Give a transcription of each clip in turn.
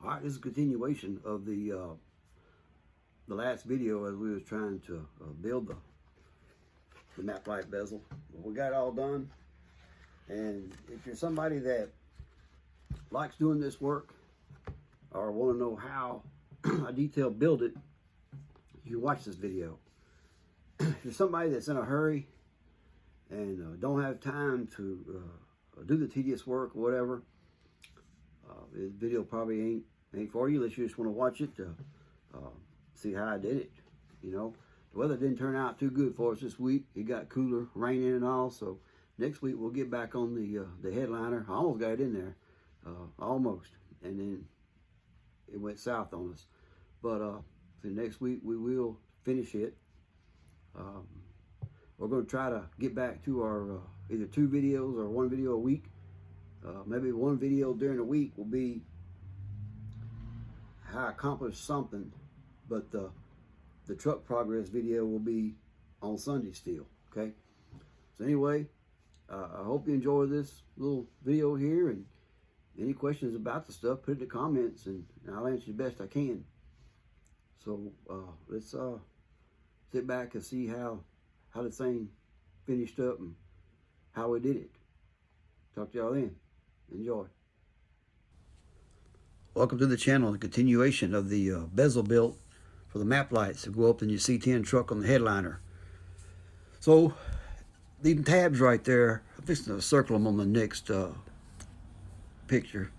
All right, this is a continuation of the last video as we was trying to build the map light bezel. We got it all done, and if you're somebody that likes doing this work or want to know how I detail build it, you watch this video. If you're somebody that's in a hurry and don't have time to do the tedious work or whatever, this video probably ain't for you unless you just want to watch it to see how I did it. You know, the weather didn't turn out too good for us this week. It got cooler, raining and all. So next week we'll get back on the headliner. I almost got it in there, almost, and then it went south on us. But the next week we will finish it. We're going to try to get back to our either 2 videos or 1 video a week. Maybe 1 video during the week will be how I accomplished something, but the truck progress video will be on Sunday still. Okay. So anyway, I hope you enjoy this little video here, and any questions about the stuff, put it in the comments, and I'll answer the best I can. So let's sit back and see how the thing finished up and how we did it. Talk to y'all then. Enjoy. Welcome to the channel, the continuation of the bezel built for the map lights that go up in your C10 truck on the headliner. So these tabs right there, I'm fixing to circle them on the next picture.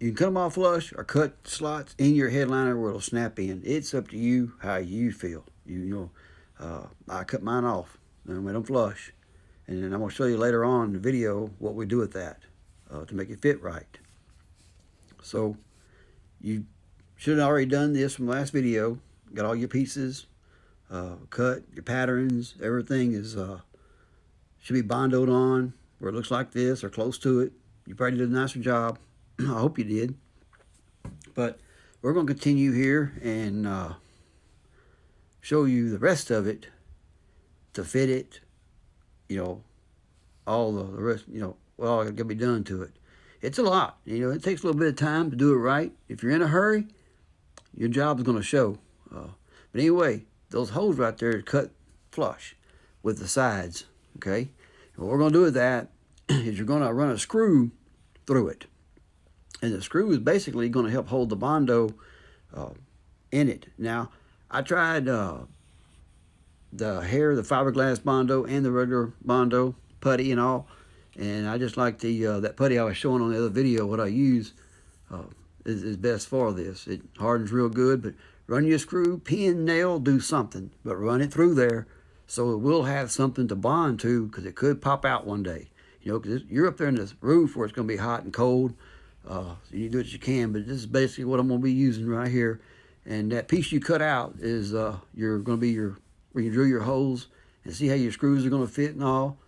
You can cut them off flush or cut slots in your headliner where it'll snap in. It's up to you how you feel. You know, I cut mine off and made them flush, and then I'm going to show you later on in the video what we do with that to make it fit right. So you should have already done this from the last video. Got all your pieces cut, your patterns, everything is should be bondoed on where it looks like this or close to it. You probably did a nicer job. I hope you did. But we're going to continue here and show you the rest of it to fit it, you know, all the rest, you know, what all got to be done to it. It's a lot, you know, it takes a little bit of time to do it right. If you're in a hurry, your job is going to show. But anyway, those holes right there are cut flush with the sides, okay? And what we're going to do with that is you're going to run a screw through it. And the screw is basically going to help hold the bondo in it. Now, I tried the fiberglass bondo and the regular bondo, putty and all. And I just like the that putty I was showing on the other video. What I use is best for this. It hardens real good, but run your screw, pin, nail, do something. But run it through there so it will have something to bond to, because it could pop out one day. You know, because you're up there in this roof where it's going to be hot and cold. So you do what you can, but this is basically what I'm going to be using right here. And that piece you cut out is you're going to be where you drill your holes and see how your screws are going to fit and all.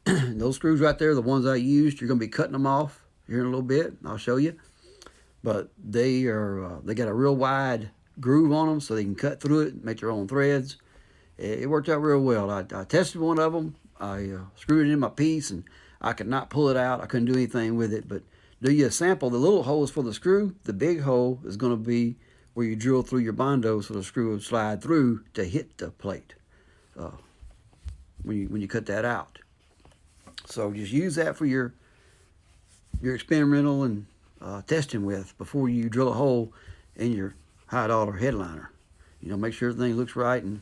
Those screws right there, the ones I used, you're going to be cutting them off here in a little bit. I'll show you. But they got a real wide groove on them so they can cut through it and make their own threads. It worked out real well. I tested one of them. I screwed it in my piece and I could not pull it out. I couldn't do anything with it. But do you a sample? The little hole is for the screw. The big hole is going to be where you drill through your bondo so the screw will slide through to hit the plate when you cut that out. So just use that for your experimental and testing with before you drill a hole in your high dollar headliner. You know, make sure everything looks right and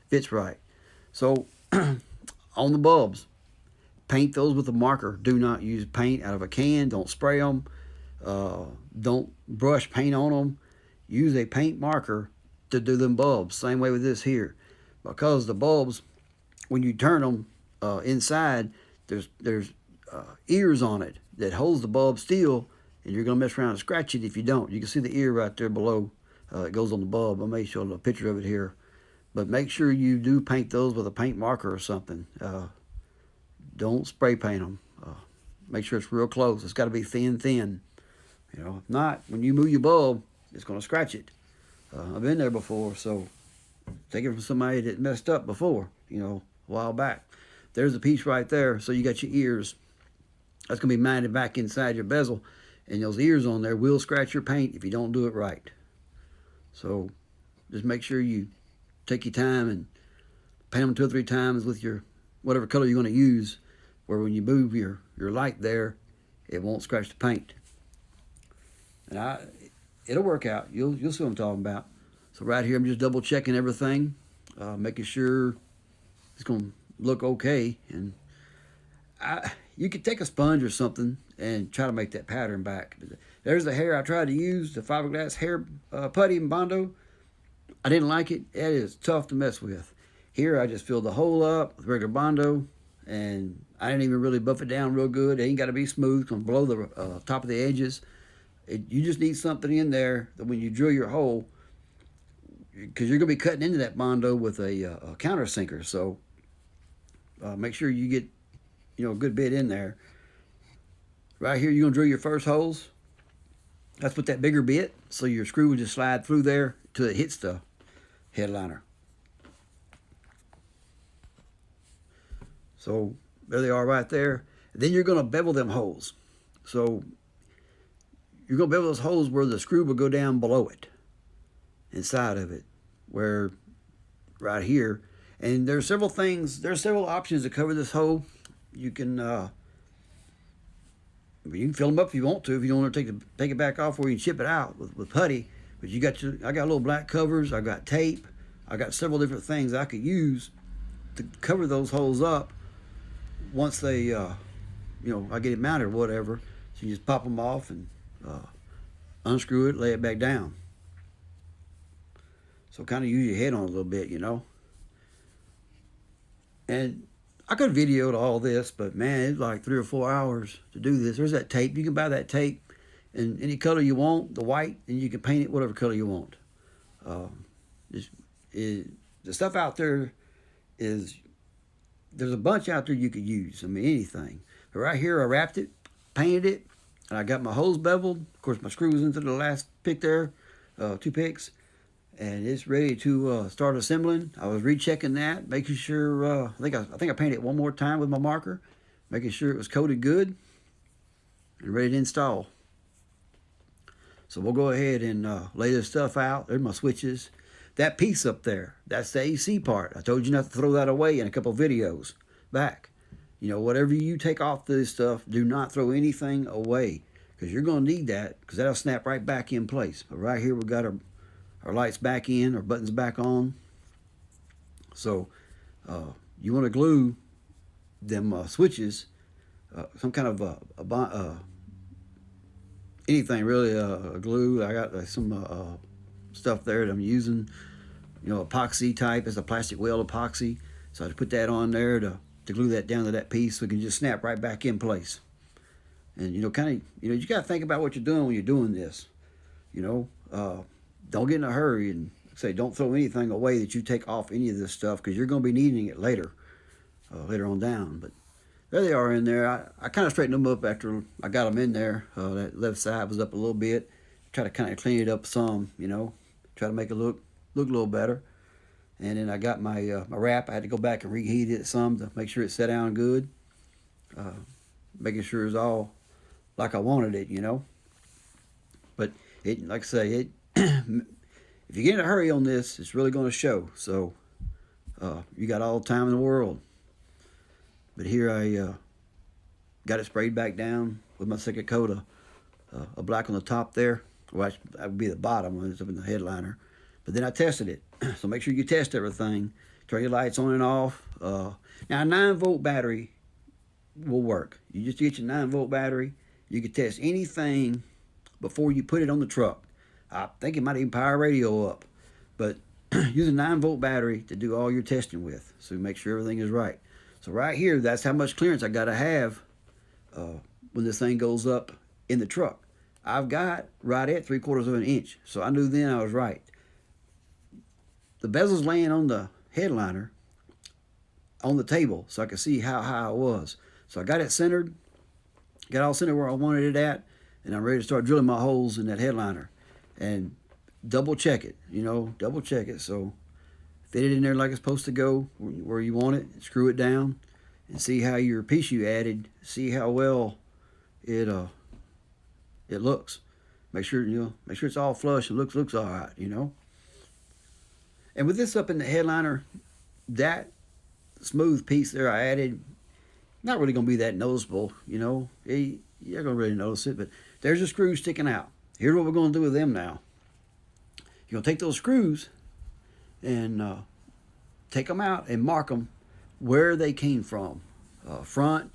fits right. So on the bulbs, paint those with a marker. Do not use paint out of a can. Don't spray them. Don't brush paint on them. Use a paint marker to do them bulbs. Same way with this here. Because the bulbs, when you turn them inside, there's ears on it that holds the bulb still, and you're going to mess around and scratch it if you don't. You can see the ear right there below. It goes on the bulb. I may show a picture of it here. But make sure you do paint those with a paint marker or something. Don't spray paint them. Make sure it's real close. It's got to be thin. You know, if not, when you move your bulb, it's going to scratch it. I've been there before, so take it from somebody that messed up before, you know, a while back. There's a piece right there, so you got your ears. That's going to be mounted back inside your bezel, And those ears on there will scratch your paint if you don't do it right. So just make sure you take your time and paint them 2 or 3 times with your whatever color you're going to use, where when you move your light there, it won't scratch the paint. And it'll work out. You'll see what I'm talking about. So right here, I'm just double checking everything, making sure it's going to look okay. And you could take a sponge or something and try to make that pattern back. There's the hair I tried to use, the fiberglass hair putty and Bondo. I didn't like it. It is tough to mess with. Here I just filled the hole up with regular Bondo, and I didn't even really buff it down real good. It ain't got to be smooth, because below the top of the edges. You just need something in there that when you drill your hole, because you're going to be cutting into that Bondo with a countersinker. So make sure you get a good bit in there. Right here, you're going to drill your first holes. That's with that bigger bit, so your screw will just slide through there till it hits the headliner. So there they are right there. Then you're going to bevel them holes. So you're going to bevel those holes where the screw will go down below it, inside of it, where right here. And there's several options to cover this hole. You can fill them up if you want to. If you don't want to take it back off, or you can chip it out with putty. But I got little black covers. I got tape. I got several different things I could use to cover those holes up. Once they, I get it mounted or whatever. So you just pop them off and unscrew it, lay it back down. So kind of use your head on it a little bit, And I could have videoed all this, but man, it's like 3 or 4 hours to do this. There's that tape. You can buy that tape in any color you want, the white, and you can paint it whatever color you want. The stuff out there there's a bunch out there you could use. I mean, anything. But right here, I wrapped it, painted it, and I got my hose beveled. Of course, my screw was into the last pick there, 2 picks. And it's ready to start assembling. I was rechecking that, making sure. I think I painted it one more time with my marker, making sure it was coated good and ready to install. So we'll go ahead and lay this stuff out. There's my switches. That piece up there, that's the AC part. I told you not to throw that away in a couple videos back. Whatever you take off this stuff, do not throw anything away, because you're going to need that, because that'll snap right back in place. But right here, we got our lights back in, our buttons back on. So you want to glue them switches, some kind of anything really, glue. I got some stuff there that I'm using, epoxy type. It's a plastic weld epoxy. So I just put that on there to glue that down to that piece, so it can just snap right back in place. And you got to think about what you're doing when you're doing this. Don't get in a hurry, and say don't throw anything away that you take off any of this stuff, because you're going to be needing it later on down. But there they are in there. I kind of straightened them up after I got them in there. That left side was up a little bit. Try to kind of clean it up some, try to make it look a little better. And then I got my wrap. I had to go back and reheat it some to make sure it set down good. Making sure it's all like I wanted it, But it, like I say, if you get in a hurry on this, it's really going to show. So you got all the time in the world. But here I got it sprayed back down with my second coat of black on the top there. Well, that would be the bottom when it's up in the headliner. But then I tested it. So make sure you test everything. Turn your lights on and off. Now a 9-volt battery will work. You just get your 9-volt battery. You can test anything before you put it on the truck. I think it might even power radio up. But use a 9-volt battery to do all your testing with. So make sure everything is right. So right here, that's how much clearance I got to have when this thing goes up in the truck. I've got right at 3/4 of an inch. So I knew then I was right. The bezel's laying on the headliner on the table, so I could see how high it was. So I got it centered, got all centered where I wanted it at, and I'm ready to start drilling my holes in that headliner. And double check it, double check it. So fit it in there like it's supposed to go, where you want it, screw it down, and see how your piece you added, see how well it it looks. Make sure make sure it's all flush and looks all right. And with this up in the headliner, that smooth piece there I added, not really gonna be that noticeable. You're gonna really notice it, but there's a screw sticking out. Here's what we're gonna do with them now. You're gonna take those screws and take them out and mark them where they came from. Front,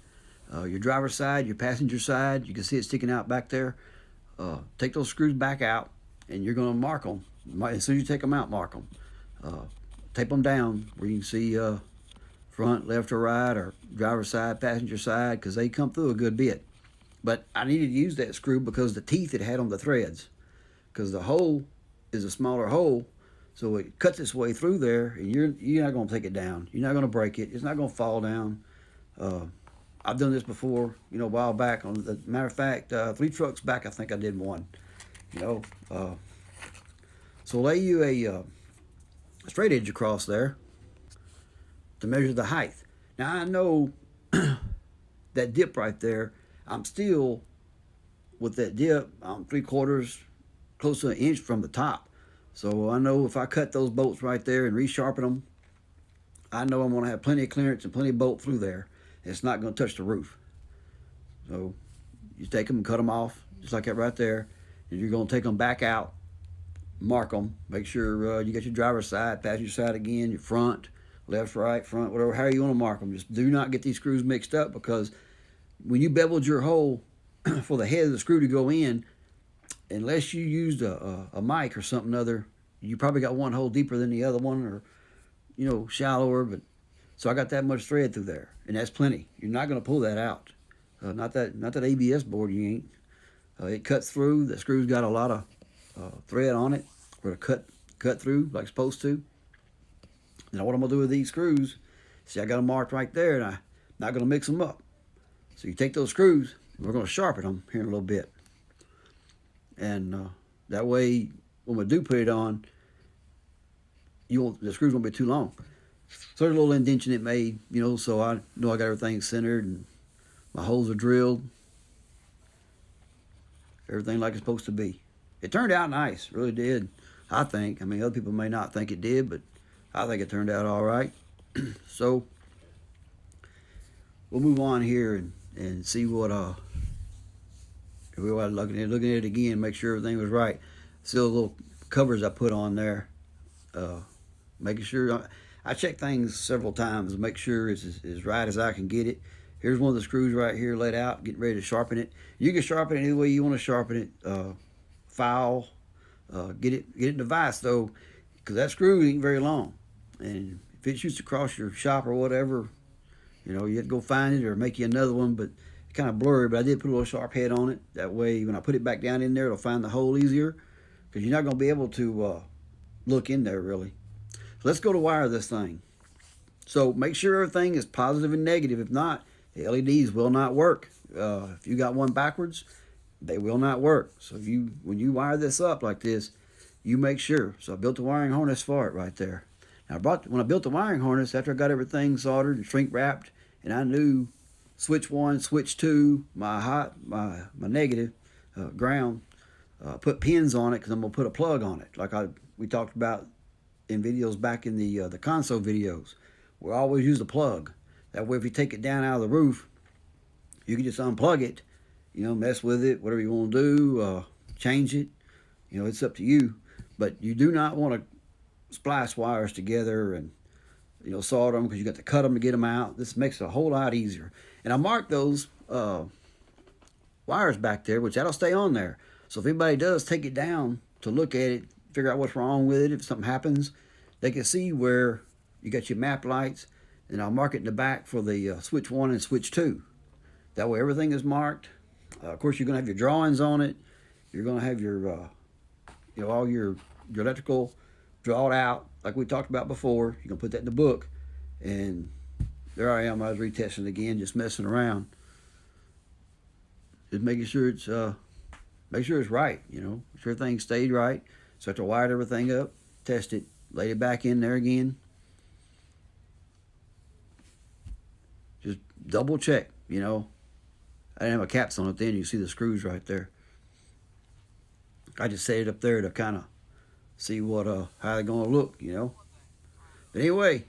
your driver's side, your passenger side. You can see it sticking out back there. Take those screws back out, and you're going to mark them. As soon as you take them out, mark them. Tape them down where you can see front, left, or right, or driver's side, passenger side, because they come through a good bit. But I needed to use that screw because the teeth it had on the threads, because the hole is a smaller hole, so it cuts its way through there, and you're not going to take it down. You're not going to break it. It's not going to fall down. I've done this before, a while back. Matter of fact, 3 trucks back, I think I did one. So lay you a straight edge across there to measure the height. Now I know that dip right there, I'm still, with that dip, I'm 3/4, close to an inch from the top. So I know if I cut those bolts right there and resharpen them, I know I'm going to have plenty of clearance and plenty of bolt through there. It's not going to touch the roof. So you take them and cut them off, just like that right there. And you're going to take them back out, mark them, make sure you got your driver's side, passenger side again, your front, left, right, front, whatever, however you want to mark them. Just do not get these screws mixed up, because when you beveled your hole for the head of the screw to go in, unless you used a mic or something other, you probably got one hole deeper than the other one, or shallower. But so I got that much thread through there, and that's plenty. You're not going to pull that out. Not that ABS board, you ain't. It cuts through. The screw's got a lot of thread on it where to cut through like it's supposed to. Now what I'm going to do with these screws, see, I got them marked right there, and I'm not going to mix them up. So you take those screws, we're going to sharpen them here in a little bit. And that way, when we do put it on, the screws won't be too long. So there's a little indentation it made, so I know I got everything centered and my holes are drilled. Everything like it's supposed to be. It turned out nice, really did, I think. I mean, other people may not think it did, but I think it turned out all right. So we'll move on here and see what we were looking at it again, make sure everything was right. Still little covers I put on there, making sure I check things several times to make sure it's as right as I can get it. Here's one of the screws right here laid out, getting ready to sharpen it. You can sharpen it any way you want to sharpen it. File, get it in the vise though, because that screw ain't very long, and if it shoots across your shop or whatever, you have to go find it or make you another one. But it's kind of blurry. But I did put a little sharp head on it. That way, when I put it back down in there, it'll find the hole easier, because you're not going to be able to look in there really. So let's go to wire this thing. So make sure everything is positive and negative. If not, the LEDs will not work. If you got one backwards, they will not work. So when you wire this up like this, you make sure. So I built the wiring harness for it right there. Now when I built the wiring harness, after I got everything soldered and shrink wrapped, and I knew switch 1, switch 2, my negative, ground, put pins on it, because I'm gonna put a plug on it, like we talked about in videos back in the console videos. We always use a plug. That way, if you take it down out of the roof, you can just unplug it, mess with it, whatever you want to do, change it. It's up to you. But you do not want to splice wires together and, solder them, because you got to cut them to get them out. This makes it a whole lot easier. And I marked those wires back there, which that'll stay on there. So if anybody does take it down to look at it, figure out what's wrong with it, if something happens, they can see where you got your map lights. And I'll mark it in the back for the switch 1 and switch 2. That way everything is marked. Of course, you're going to have your drawings on it. You're going to have your, all your electrical drawn out, like we talked about before. You're going to put that in the book. And there I am. I was retesting again, just messing around. Just making sure it's right, Sure everything stayed right. So after I wired everything up, test it, laid it back in there again. Just double check, I didn't have a caps on it then. You see the screws right there. I just set it up there to kind of see what how they're gonna look, you know. But anyway,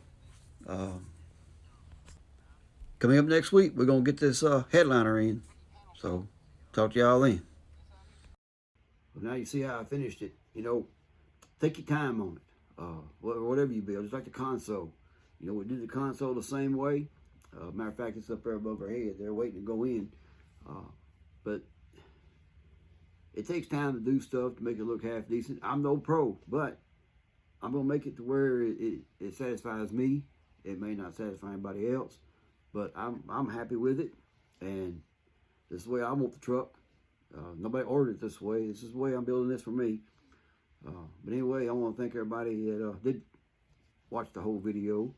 coming up next week, we're gonna get this headliner in. So talk to y'all then. Well, now you see how I finished it. You know, take your time on it. Whatever you build, just like the console. You know, we did the console the same way. Matter of fact, it's up there above our head. They're waiting to go in. But it takes time to do stuff to make it look half decent. I'm no pro, but I'm gonna make it to where it satisfies me. It may not satisfy anybody else, but I'm happy with it, and this is the way I want the truck. Nobody ordered it this way. This is the way I'm building this for me. But anyway, I want to thank everybody that did watch the whole video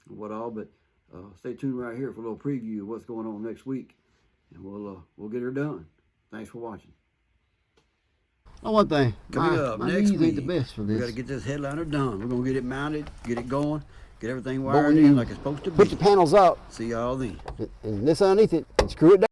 and what all. But stay tuned right here for a little preview of what's going on next week, and we'll get her done. Thanks for watching. One thing, Coming up my next knees week, ain't the best for we this. got to get this headliner done. We're gonna get it mounted, get it going, get everything wired in like it's supposed to be. Put the panels up, See y'all then. and this underneath it, and screw it down.